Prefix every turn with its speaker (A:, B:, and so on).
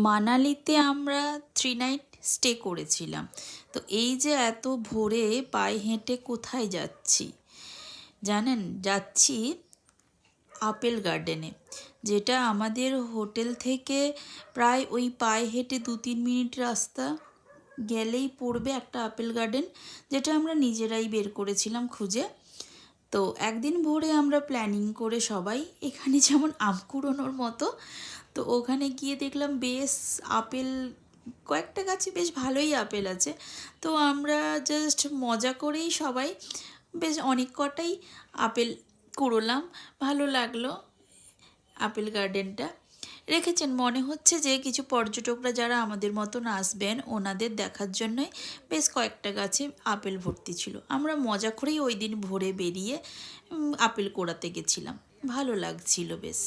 A: মানালিতে আমরা 3 night stay করেছিলাম। তো এই যে এত ভোরে পায়ে হেঁটে কোথায় যাচ্ছি জানেন? যাচ্ছি আপেল গার্ডেনে, যেটা আমাদের হোটেল থেকে প্রায় ওই পায়ে হেঁটে 2-3 মিনিট রাস্তা গেলেই পড়বে একটা আপেল গার্ডেন, যেটা আমরা নিজেরাই বের করেছিলাম খুঁজে। তো একদিন ভোরে আমরা প্ল্যানিং করে সবাই, এখানে যেমন আম কুড়োনোর মতো, তো ওখানে গিয়ে দেখলাম বেশ আপেল, কয়েকটা গাছে বেশ ভালোই আপেল আছে। তো আমরা জাস্ট মজা করেই সবাই বেশ অনেক কটাই আপেল কুড়োলাম। ভালো লাগলো আপেল গার্ডেনটা। রেখেছেন, মনে হচ্ছে যে কিছু পর্যটকরা যারা আমাদের মতন আসবেন ওনাদের দেখার জন্যই বেশ কয়েকটা গাছে আপেল ভর্তি ছিল। আমরা মজা করেই ওই দিন ভোরে বেরিয়ে আপেল কোড়াতে গেছিলাম, ভালো লাগছিল বেশ।